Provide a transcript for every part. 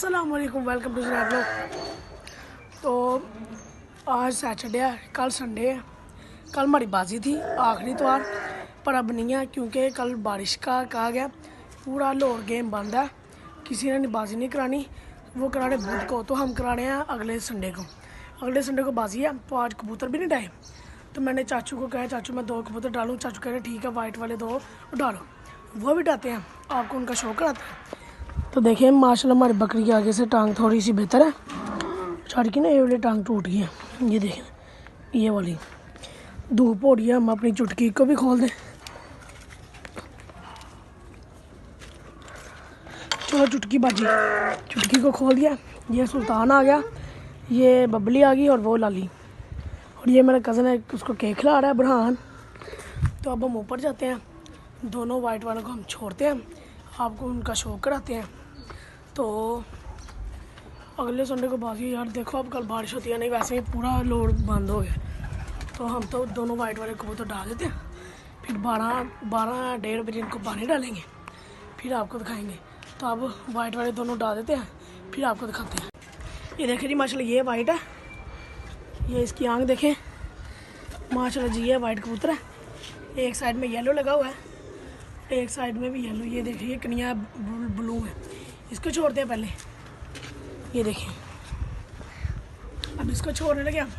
अस्सलाम वालेकुम, welcome to snap vlog. तो आज सैटरडे है, कल संडे है। कल हमारी बाजी थी आखिरी इतवार, पर अब नहीं है क्योंकि कल बारिश का कहा गया। पूरा लाहौर गेम बंद है, किसी ने बाजी नहीं करानी। वो कराने बुध को, तो हम कराने हैं अगले संडे को। अगले संडे को बाजी है, तो आज कबूतर भी नहीं डाले। तो मैंने चाचू को कहा, चाचू मैं 2 कबूतर डालूँ। चाचू कह रहे ठीक है, वाइट वाले 2 डालो। वो भी डालते हैं, आपको उनका शौक कराता है। तो देखिए माशाल्लाह हमारी बकरी के आगे से टांग थोड़ी सी बेहतर है, बेचारी की ना ये वाली टांग टूट गई है। ये देखें ये वाली धूप हो रही है, हम अपनी चुटकी को भी खोल दें। चलो चुटकी बाजी, चुटकी को खोल दिया। ये सुल्तान आ गया, ये बबली आ गई और वो लाली, और ये मेरा कज़न है, उसको केक खिला रहा है बुरहान। तो अब हम ऊपर जाते हैं, दोनों वाइट वालों को हम छोड़ते हैं, आपको उनका शौक कराते हैं। तो अगले संडे को बाकी यार देखो, अब कल बारिश होती है नहीं, वैसे ही पूरा लोड बंद हो गया। तो हम तो दोनों वाइट वाले कबूतर डाल देते हैं, फिर 12-1:30 बजे इनको पानी डालेंगे, फिर आपको दिखाएंगे। तो अब वाइट वाले दोनों डाल देते हैं, फिर आपको दिखाते हैं। ये देखें जी माशाल्लाह, ये वाइट है, ये इसकी आँख देखें माशाल्लाह जी, ये वाइट कबूतर है। एक साइड में येलो लगा हुआ है, एक साइड में भी येलो। ये देखिए कनिया ब्लू है, इसको छोड़ते हैं पहले। ये देखिए अब इसको छोड़ने लगे हम,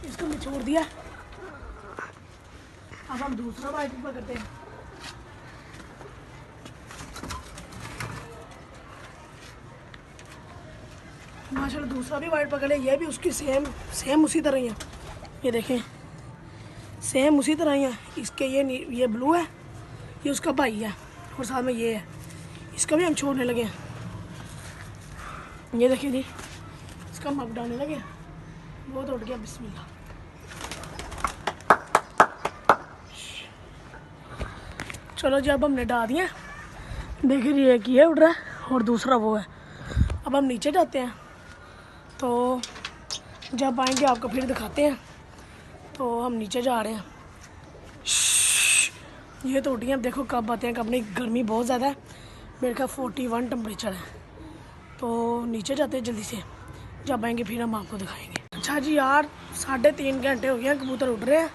इसको भी छोड़ दिया। अब हम दूसरा वाइट पकड़ते हैं। माशाल्लाह दूसरा भी वाइट पकड़े, ये भी उसकी सेम उसी तरह ही है। ये देखें सेम उसी तरह ही है। इसके ये ब्लू है, ये उसका भाई है, और साथ में ये है, इसका भी हम छोड़ने लगे हैं। ये देखिए जी, इसका हम अब डालने लगे हैं। बहुत उठ गया, बिस्मिल्लाह। चलो जी अब हमने डाल दिया। देखिए जी एक ये उड़ रहा है और दूसरा वो है। अब हम नीचे जाते हैं, तो जब आएंगे आपको फिर दिखाते हैं। तो हम नीचे जा रहे हैं। ये तो उठियाँ देखो कब आते हैं कब नहीं, गर्मी बहुत ज़्यादा है, मेरे ख्याल 41 टेम्परेचर है। तो नीचे जाते हैं जल्दी से, जब आएंगे फिर हम आपको दिखाएंगे। अच्छा जी यार 3.5 घंटे हो गए हैं, कबूतर उड़ रहे हैं।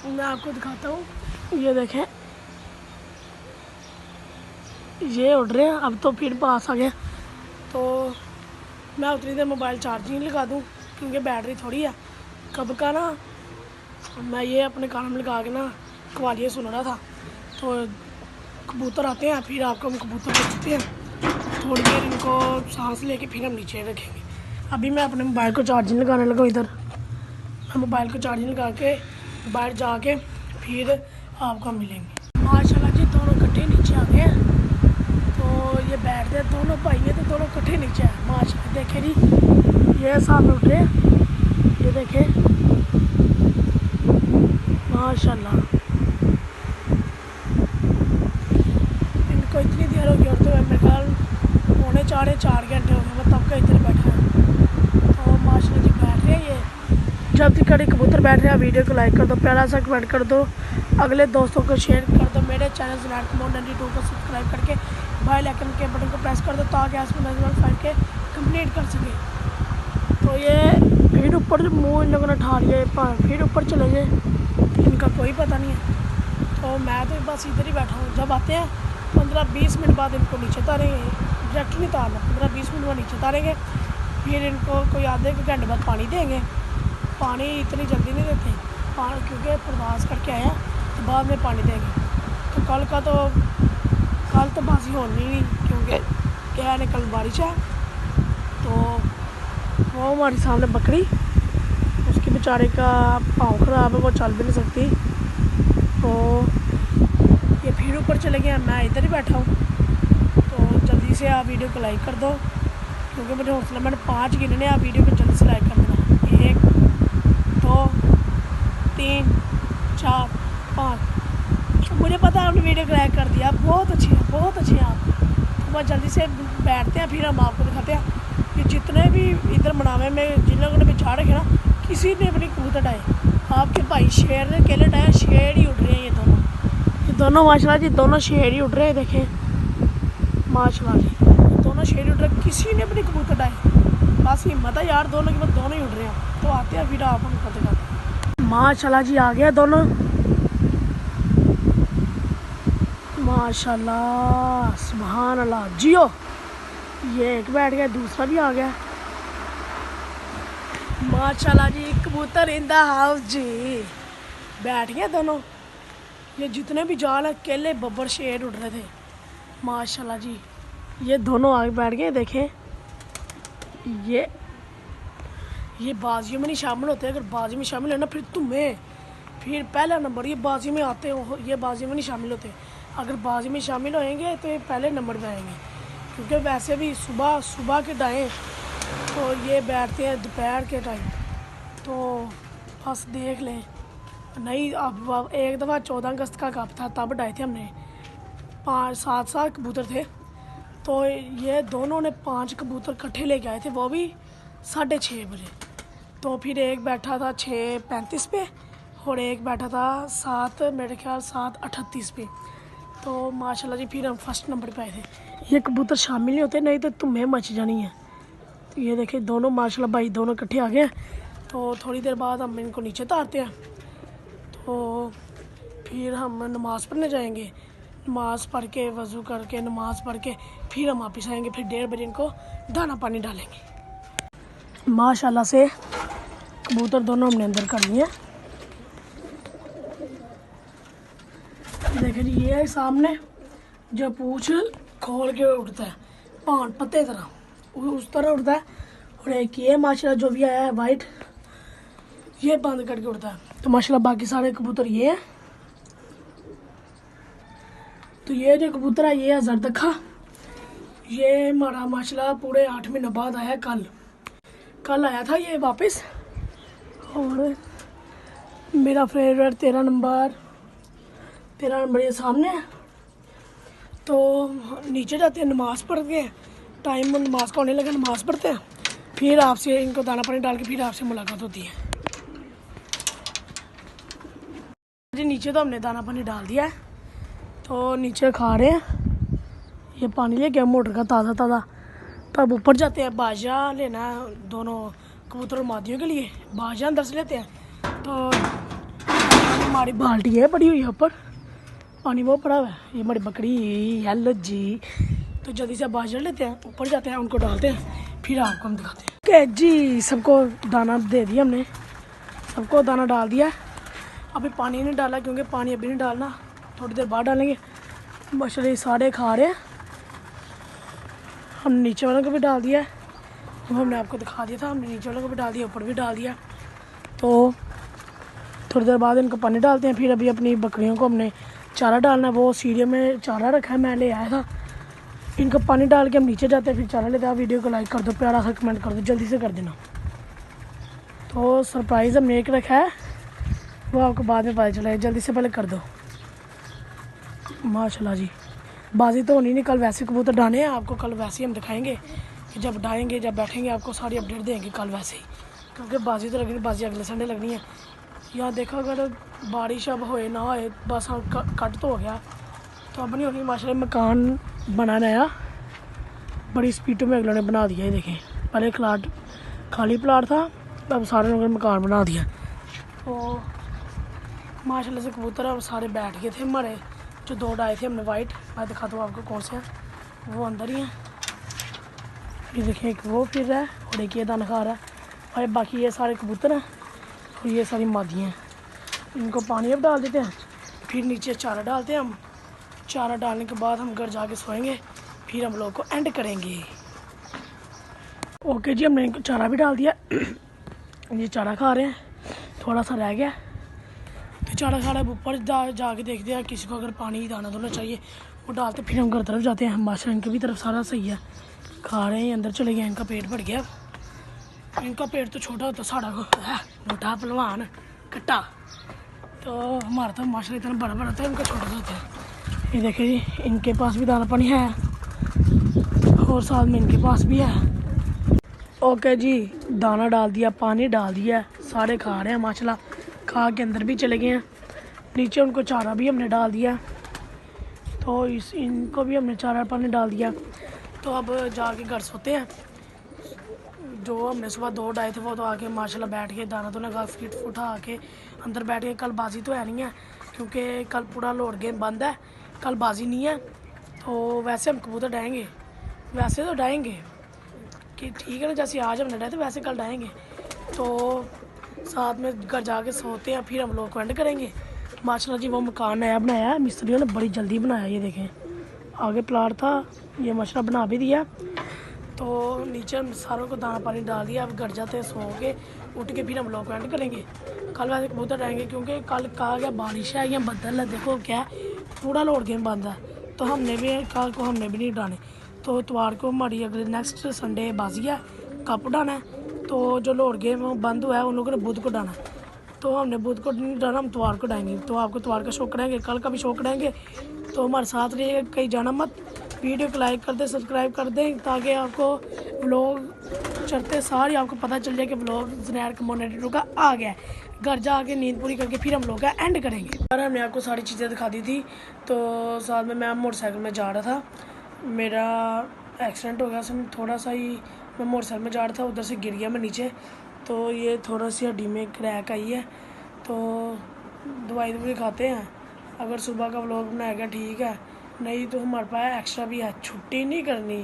मैं आपको दिखाता हूँ, ये देखें ये उड़ रहे हैं। अब तो फिर पास आ गया, तो मैं उतनी देर मोबाइल चार्जिंग लगा दूँ क्योंकि बैटरी थोड़ी है। कब का ना मैं ये अपने कान में लगा के ना कवालियाँ सुन रहा था। तो कबूतर आते हैं, फिर आपको हम कबूतर देखते हैं। थोड़ी देर इनको सांस लेके फिर हम नीचे रखेंगे। अभी मैं अपने मोबाइल को चार्जिंग लगाने लगा। इधर मैं मोबाइल को चार्जिंग लगा के बाहर जाके फिर आपको हम मिलेंगे। माशाल्लाह जी दोनों इकट्ठे नीचे आ गए हैं। तो ये बैठते हैं दोनों भाई हैं, तो दोनों इकट्ठे नीचे हैं। माशाल्लाह देखे जी ये साथ उठ रहे हैं, ये देखें माशाल्लाह। इनको इतनी देर हो गई उड़ते हुए, मेरे ख्याल 3.25-4 घंटे हो गए, मैं तब का इधर बैठा है। तो माशाल्लाह जी बैठ रहे हैं ये। जब तक कड़ी कबूतर बैठ रहे हैं, वीडियो को लाइक कर दो, प्यारा सा कमेंट कर दो, अगले दोस्तों को शेयर कर दो। मेरे चैनल स्नैप मोड 92 को सब्सक्राइब करके बेल आइकन के बटन को प्रेस कर दो, ताकि आप नजर फाइल के कंप्लीट कर सकें। तो ये फिर ऊपर मुँह इन लोगों ने उठा लिया, फिर ऊपर चले गए, इनका कोई पता नहीं है। तो मैं तो बस इधर ही बैठा हूँ। जब आते हैं 15-20 मिनट बाद इनको नीचे उतारेंगे, डायरेक्ट नहीं उतारना, 15-20 मिनट बाद नीचे उतारेंगे। फिर इनको कोई आधे घंटे बाद पानी देंगे। पानी इतनी जल्दी नहीं देते क्योंकि प्रवास करके आए हैं, तो बाद में पानी देंगे। तो कल तो बाजी होनी नहीं, क्योंकि क्या है कल बारिश है। तो वो हमारे सामने बकरी, उसके बेचारे का पाँव ख़राब है, वो चल भी नहीं सकती। तो ये फिर ऊपर चले गए, मैं इधर ही बैठा हूँ। तो जल्दी से आप वीडियो को लाइक कर दो, क्योंकि मुझे हौसला, मैंने 5 गिनने, आप वीडियो को जल्दी से लाइक कर देना। 1 2 3 4 5। मुझे पता है आपने वीडियो को लाइक कर दिया, बहुत अच्छी है, बहुत अच्छी है आप। तो बस जल्दी से बैठते हैं, फिर हम आपको दिखाते हैं कि जितने भी इधर मनावे में जिन लोगों ने बिछा रखे ना, किसी ने अपनी कबूतर डाए। आपके भाई शेर ने केले डाया, शेर ही उड़ रहे हैं ये दोनों माशाल्लाह जी, दोनों शेर ही उड़ रहे हैं। देखें माशाल्लाह जी दोनों शेर उड़ रहे, किसी ने अपनी कबूतर डाले, बस हिम्मत है यार दोनों की, बस दोनों ही उड़ रहे हैं। तो आते हैं फिर आप उनको दिखाते हैं। माशाल्लाह जी आ गया दोनों, माशाल्लाह सुभान अल्लाह जियो। ये एक बैठ गया, दूसरा भी आ गया। माशाल्लाह जी कबूतर इन द हाउस जी, बैठ गए दोनों। ये जितने भी जाल है केले बब्बर शेर उड़ रहे थे। माशाल्लाह जी ये दोनों आगे बैठ गए। देखें ये बाजियों में नहीं शामिल होते, अगर बाजी में शामिल है ना फिर तुम्हें फिर पहला नंबर, ये बाजी में आते हो, ये बाजी में नहीं शामिल होते। अगर बाजी में शामिल होएंगे तो ये पहले नंबर पे आएंगे, क्योंकि वैसे भी सुबह के टाइम तो ये बैठते हैं दोपहर के टाइम। तो बस देख लें, नहीं अब एक दफ़ा 14 अगस्त का कप था तब डाले थे हमने, 5-7 कबूतर थे। तो ये दोनों ने 5 कबूतर इकट्ठे लेके आए थे, वो भी 6:30 बजे। तो फिर एक बैठा था 6:35 पे और एक बैठा था मेरे ख्याल 7:38 पे। तो माशाल्लाह जी फिर हम फर्स्ट नंबर पे आए थे। ये कबूतर शामिल नहीं होते, नहीं तो तुम्हें मच जानी है। तो ये देखे दोनों माशाल्लाह भाई दोनों इकट्ठे आ गए। तो थोड़ी देर बाद हम इनको नीचे उतारते हैं। तो फिर हम नमाज़ पढ़ने जाएंगे, नमाज़ पढ़ के वज़ू करके नमाज़ पढ़ के फिर हम वापस आएंगे, फिर 1:30 बजे इनको दाना पानी डालेंगे। माशाल्लाह से कबूतर दोनों हमने अंदर कर लिए। देखिए जी ये है सामने जो पूछ खोल के उड़ता है, पान पत्ते तरह उस तरह उड़ता है। और एक ये माशाल्लाह जो भी आया है वाइट, ये बंद करके उड़ता है। तो माशाल्लाह बाकी सारे कबूतर ये हैं। तो ये जो कबूतर है ये है जरदखा, ये हमारा माशाल्लाह पूरे 8 महीने बाद आया। कल आया था ये वापस। और मेरा फेवरेट 13 नंबर ये सामने है। तो नीचे जाते हैं, नमाज़ पढ़ते हैं, टाइम नमाज का होने लगा, नमाज़ पढ़ते हैं, फिर आपसे इनको दाना पानी डाल के फिर आपसे मुलाकात होती है। जी नीचे तो हमने दाना पानी डाल दिया है, तो नीचे खा रहे हैं। ये पानी लेके मोटर का ताज़ा। तब ऊपर जाते हैं, बाजा लेना है दोनों कबूतर और मादियों के लिए, बाजा अंदर से लेते हैं। तो हमारी बाल्टी है पड़ी हुई है ऊपर, पानी वो पड़ा हुआ है, ये हमारी बकरी हेलो जी। तो जल्दी से बाजा लेते हैं, ऊपर जाते हैं, उनको डालते हैं, फिर आपको हम दिखाते हैं। ओके जी सबको दाना दे दिया हमने, सबको दाना डाल दिया। अभी पानी नहीं डाला क्योंकि पानी अभी नहीं डालना, थोड़ी देर बाद डालेंगे। माशाल्लाह सारे खा रहे हैं। हमने नीचे वालों को भी डाल दिया है, वो हमने आपको दिखा दिया था, हमने नीचे वालों को भी डाल दिया, ऊपर भी डाल दिया। तो थोड़ी देर बाद इनको पानी डालते हैं। फिर अभी अपनी बकरियों को हमने चारा डालना है, वो सीढ़ियों में चारा रखा है, मैं ले आया था। इनको पानी डाल के हम नीचे जाते हैं, फिर चारा लेते हैं। आप वीडियो को लाइक कर दो, प्यारा सा कमेंट कर दो, जल्दी से कर देना। तो सरप्राइज़ हमने एक रखा है, वो आपको बाद में पता चलेगा, जल्दी से पहले कर दो। माशाल्लाह जी बाजी तो होनी नहीं, कल वैसे कबूतर डाले हैं, आपको कल वैसे ही हम दिखाएंगे कि जब डालेंगे, जब बैठेंगे आपको सारी अपडेट देंगे कल वैसे ही, क्योंकि बाजी तो लगनी, बाजी अगले संडे लगनी है। यहाँ देखो अगर बारिश अब होए ना होए, बस कट तो हो गया, तो अब नहीं होनी। माशाल्लाह मकान बना नया, बड़ी स्पीडों में अगले ने बना दिया है। देखें पहले खाली प्लाट था, अब सारे लोगों ने मकान बना दिया। तो माशाल्लाह से कबूतर अब सारे बैठ गए थे हमारे, जो 2 डाले थे हमने वाइट, मैं दिखा दूँ आपको कौन से हैं, वो अंदर ही हैं। ये देखिए एक वो फिर रहा है और एक ये दाना खा रहा है, और बाकी ये सारे कबूतर हैं और ये सारी मादियाँ हैं। इनको पानी अब डाल देते हैं, फिर नीचे चारा डालते हैं हम। चारा डालने के बाद हम घर जाके सोएंगे, फिर हम लोग को एंड करेंगे। ओके जी हमने इनको चारा भी डाल दिया, ये चारा खा रहे हैं, थोड़ा सा रह गया तो चारा खा रहा है। ऊपर जाके देखते हैं किसी को अगर पानी दाना दोना चाहिए वो डालते, फिर हम घर तरफ जाते हैं। माशाल्लाह इनकी भी तरफ सारा सही है, खा रहे हैं, अंदर चले गए, इनका पेट भर गया। इनका पेट तो छोटा होता, साड़ा को मोटा पहलवान कट्टा, तो हमारा तो माशाल्लाह इतना बड़ा बड़ा था, इनका छोटा सा होता है। ये देखिए जी इनके पास भी दाना पानी है और साथ में इनके पास भी है। ओके जी दाना डाल दिया, पानी डाल दिया, सारे खा रहे हैं माशाल्लाह, खा के अंदर भी चले गए हैं। नीचे उनको चारा भी हमने डाल दिया। तो इनको भी हमने चारा पानी डाल दिया। तो अब जाके घर सोते हैं। जो हमने सुबह 2 डाले थे वो तो आके माशाल्लाह बैठ के दाना तो लगा फीट उठा के अंदर बैठ के। कल बाजी तो है नहीं है क्योंकि कल पूरा लोड गेम बंद है, कल बाजी नहीं है। तो वैसे हम कबूतर डालेंगे, वैसे तो डालेंगे कि ठीक है ना, जैसे आज हमने डाले तो वैसे कल डालेंगे। तो साथ में घर जाके सोते हैं, फिर हम लोग को एंड करेंगे। माशाल्लाह जी वो मकान नया बनाया है मिस्त्रियों ने, बड़ी जल्दी बनाया। ये देखें आगे प्लाट था, ये माशाल्लाह बना भी दिया। तो नीचे हम सारों को दाना पानी डाल दिया। अब घर जाते हैं सो के, उठ के फिर हम लोग एंड करेंगे। कल वैसे कबूतर रहेंगे क्योंकि कल कहा गया बारिश है या बदल है, देखो क्या है, पूरा लोड गेम बंद है। तो हमने भी कल को हमने भी नहीं डाले। तो इतवार को हमारी अगले नेक्स्ट संडे बाजी है, कप डाना है। तो जो लोड गेम बंद हुआ है उन लोगों ने बुध को डाना है। तो हमने बुध को नहीं डाला, हम इतवार को डालेंगे। तो आपको इतवार का शौक करेंगे, कल का भी शौक करेंगे। तो हमारे साथ रहिएगा, कहीं जाना मत। वीडियो को लाइक कर दें, सब्सक्राइब कर दें, ताकि आपको व्लॉग चढ़ते सारी आपको पता चल जाए कि व्लॉग ज़ुनैर कमोन 92 का आ गया है। घर जाके नींद पूरी करके फिर हम लोग का एंड करेंगे। और हमने आपको सारी चीज़ें दिखा दी थी। तो साथ में मैं मोटरसाइकिल में जा रहा था, मेरा एक्सीडेंट हो गया। उसमें थोड़ा सा ही मैं मोटरसाइकिल में जा रहा था, उधर से गिर गया मैं नीचे। तो ये थोड़ा सी हड्डी में क्रैक आई है। तो दवाई खाते हैं। अगर सुबह का व्लॉग बनाएगा ठीक है, नहीं तो हमारे पास एक्स्ट्रा भी है, छुट्टी नहीं करनी,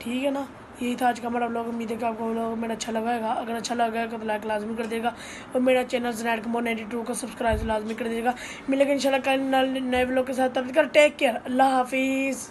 ठीक है ना। यही था आज का हमारा व्लॉग। उम्मीद है कि आपको व्लॉग मेरा अच्छा लगा। अगर अच्छा लगा तो लाइक लाजमी कर देगा और मेरा चैनल ज़ुनैर कमोन 92 को सब्सक्राइब लाजमी कर देगा। मिलेगा इंशाल्लाह कल नए व्लॉग के साथ। तब तक टेक केयर, अल्लाह हाफिज़।